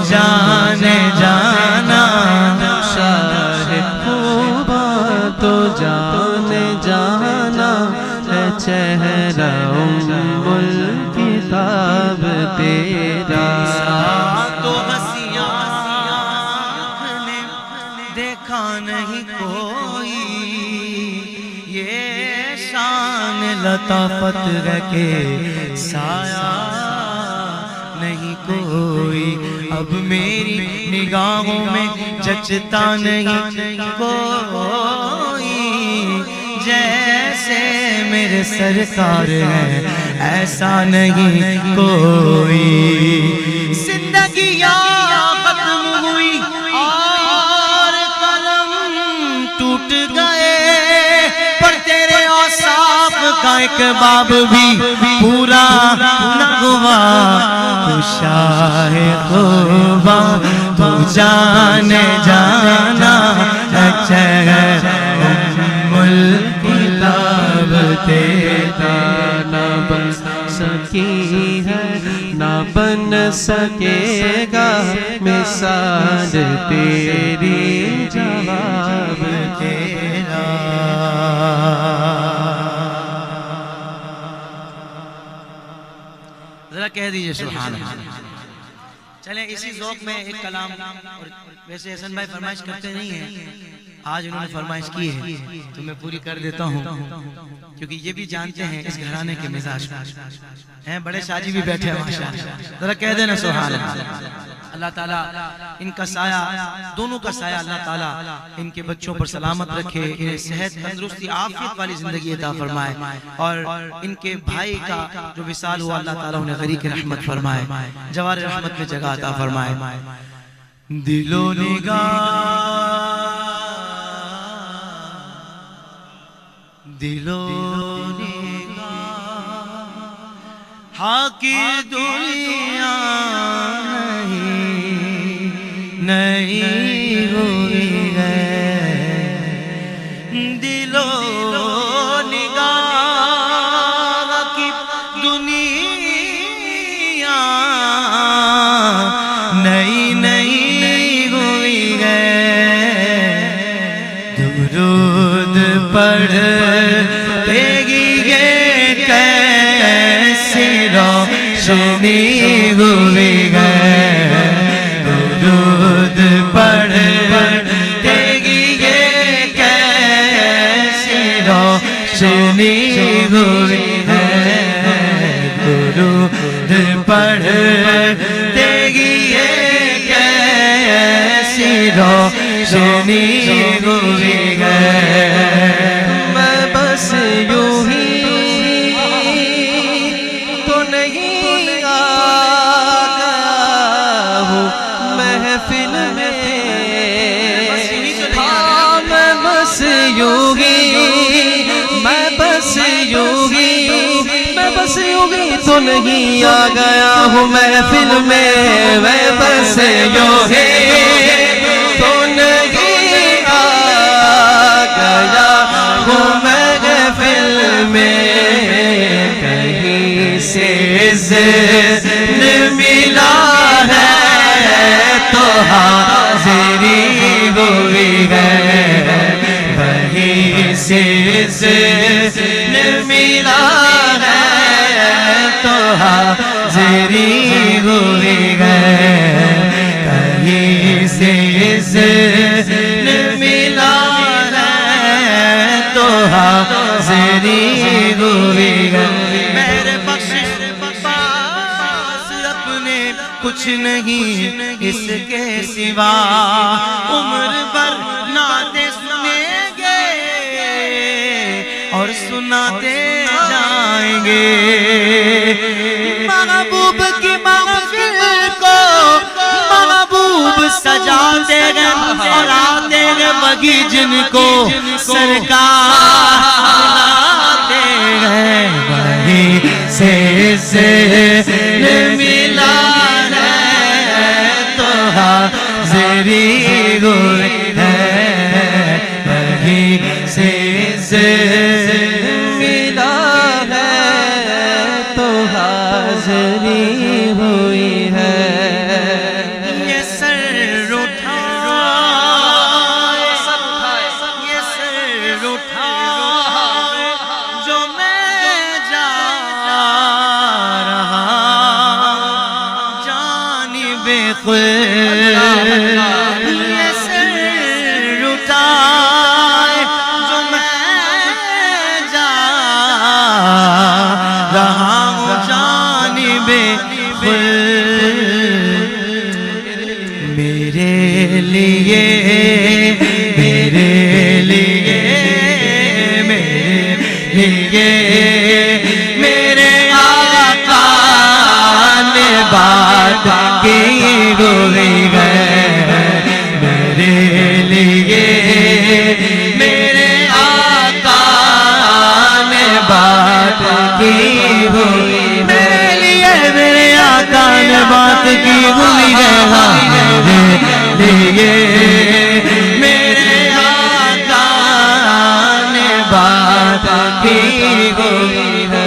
जाने जाना शाह खूबा तो जाने जाना है चेहरा उम्मुल किताब तेरा। तो हसिया ने देखा नहीं कोई, ये शान लताफत रखे साया नहीं कोई। अब मेरी निगाहों में जचता नहीं कोई, जैसे मेरे सरकार है ऐसा नहीं कोई। जिंदगी खत्म हुई और कलम टूट गए, पर तेरे औसाफ का एक बाब भी पूरा न हुआ। तू शाह खूबा तू जाने जाना उम्मुल किताब तेरा। न बन सकी है न बन सकेगा मिसाल तेरी जवाब तेरा। जरा कह दीजिए सुभान अल्लाह। चले इसी ज़ौक़ में एक कलाम, और वैसे हसन भाई फरमाइश करते नहीं हैं, आज उन्होंने फरमाइश की है तो मैं पूरी कर देता हूँ, क्योंकि ये भी जानते हैं इस घराने के मिजाज हैं। बड़े शाजी भी बैठे हैं माशाअल्लाह, जरा कह देना सुभान अल्लाह। अल्लाह ताला इनका साया, दोनों का साया अल्लाह ताला इनके बच्चों पर सलामत रखे, इन्हें सेहत तंदुरुस्ती आफियत वाली जिंदगी अता फरमाए, और इनके भाई का जो विसाल हुआ अल्लाह ताला उन्हें गरीक रहमत फरमाए, जवार रहमत में जगह अता फरमाए। दिलो निगाह दिलो निगाह हाकी दुनिया नहीं हुई है। दिलो निगाह की दुनिया नहीं हुई है। दुरूद पढ़ देगी ये कैसी रोशनी हुई है। दुरूद पढ़ देगी ये कैसी रोशनी हुई है। दुरूद पढ़ देगी ये कैसी रोशनी हुई है। मैं बस यूं ही तो नहीं आ गया हूँ महफिल में, हाँ मैं बस यूं ही, मैं बस यूं ही, मैं बस यूं ही तो नहीं आ गया हूँ महफिल में। मैं बस यूं ही तो नहीं आ गया हूँ महफिल में। कहीं से ज़िक्र मिला है तो हाज़िरी हुई है। कहीं से ज़िक्र मिला है तो हाज़िरी हुई है। कहीं से ज़िक्र मिला है तो हाज़िरी हुई है। मेरे बख्शिश पास अपने कुछ नहीं इसके सिवा, उम्र भर नाते सुनेंगे और सुनाते जाएंगे। महबूब की महफिल को महबूब सजा देंगे और आते हैं बगी जिनको सरकार बुलाते हैं। वहीं से मिला है तो हाज़िरी हुई है। वहीं से मिला है तो हाज़िरी हुई है। ये ये सिर उठाए जो मैं जा रहा हूँ जानिबे मेरे लिए मेरे लिए मेरे लिए मेरे आका ने बात की हुई है मेरे लिए मेरे आका ने बात की हुई मेरे लिए मेरे आका ने बात की हुई है मेरे लिए मेरे आका ने बात की हुई है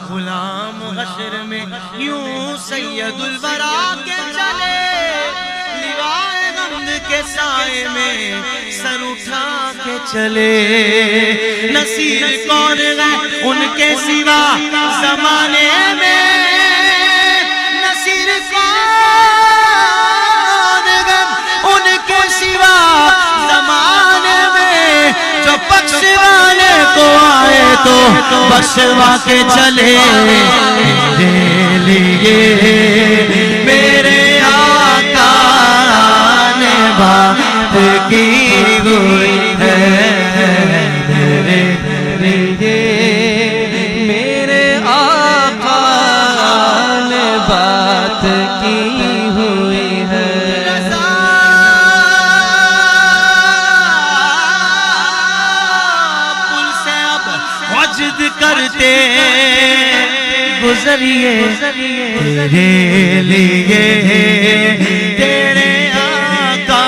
गुलाम हश्र में यूं सैयदुल वरा के चले लिवाए गम्द के साए में सर उठा के चले नसीर कौन है उनके सिवा जमाने में नसीर कौन है उनके सिवा जमाने में जो बख्शवाने को आए तो बख्शवा के चले मेरे लिए मेरे आका ने बात की हुई है मेरे लिए मेरे आका ने बात की हुई है पुल से अब वजद करते गुजरिए तेरे लिए तेरे आका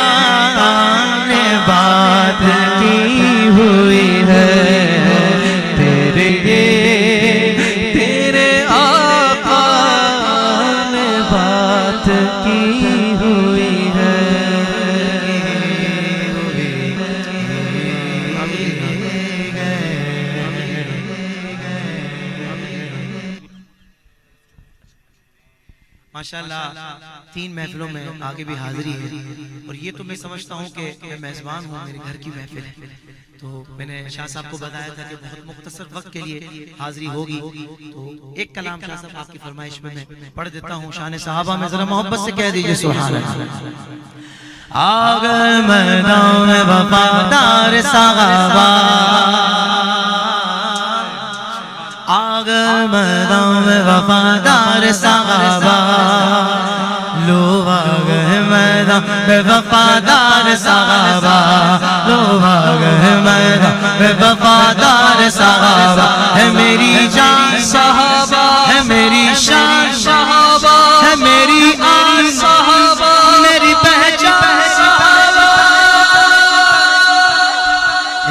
ने बात की हुई है तेरे लिए तेरे आका ने बात की हुई है माशाल्लाह 3 महफिलों में आगे भी हाजिरी है और ये तो मैं समझता हूँ कि मैं मेज़बान हूँ मेरे घर की महफिल है तो मैंने शाह साहब को बताया था कि बहुत मुख्तसर वक्त के लिए हाजिरी होगी तो एक कलाम शाह साहब आपकी फरमाइश में मैं पढ़ देता हूँ शान सहाबा में जरा मोहब्बत से कह दीजिए सुभान अल्लाह आग मैदान में वफादार सहाबा आग मैदान में वफादार सहाबा लो आग मैदान में वफादार सहाबा लो आग मैदान में वफादार सहाबा है मेरी जान सहाबा है मेरी शान सहाबा है मेरी आन सहाबा मेरी पहचान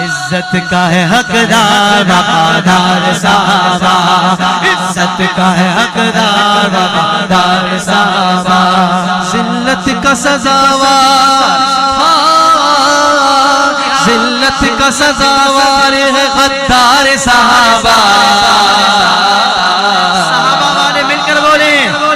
इज्जत का है हकदार वफादार सहाबा इज्जत का है हकदार वफादार सहाबा जिल्लत का सजावार जिल्लत का सजावार है गद्दार सहाबा सहाबा वाले मिलकर बोले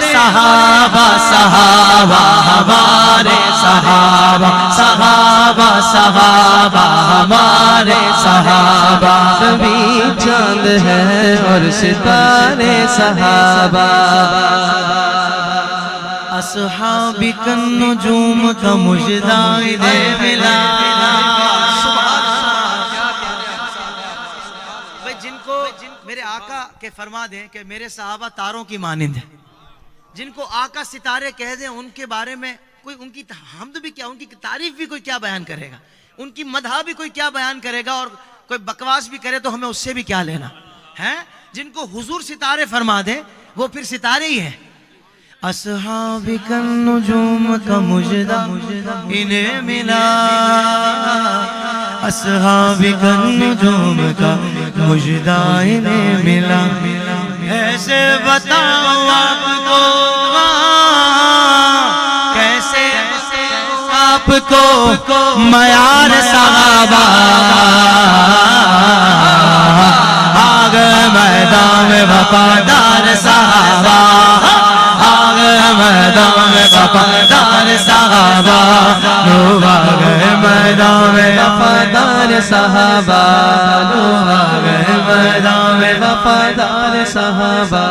सहाबा सहाबा हमारे सहाबा सहाबा सहाबा हमारे सहाबा सभी चांद है और सितारे सहाबा असहाबी कन नुजूम का मुजदा इन्हें मिला भाई जिनको मेरे आका के फरमा दें कि मेरे सहाबा तारों की मानिंद है जिनको आका सितारे कह दें उनके बारे में कोई उनकी हमद भी क्या उनकी तारीफ भी कोई क्या बयान करेगा उनकी मदह भी कोई क्या बयान करेगा और कोई बकवास भी करे तो हमें उससे भी क्या लेना है जिनको हुजूर सितारे फरमा दे वो फिर सितारे ही है असहाबी कन नुजूम का मुजदा इन्हें मिला असहाबी कन नुजूम का मुजदा इन्हें मिला ऐसे बताओ आपको कैसे आपको मयार सहाबा आ गए मैदान में वफादार सहाबा आ गए मैदान में वफादार सहाबा आ गए मैदान में वफादार सहाबा आ गए मैदान में वफादार सहाबा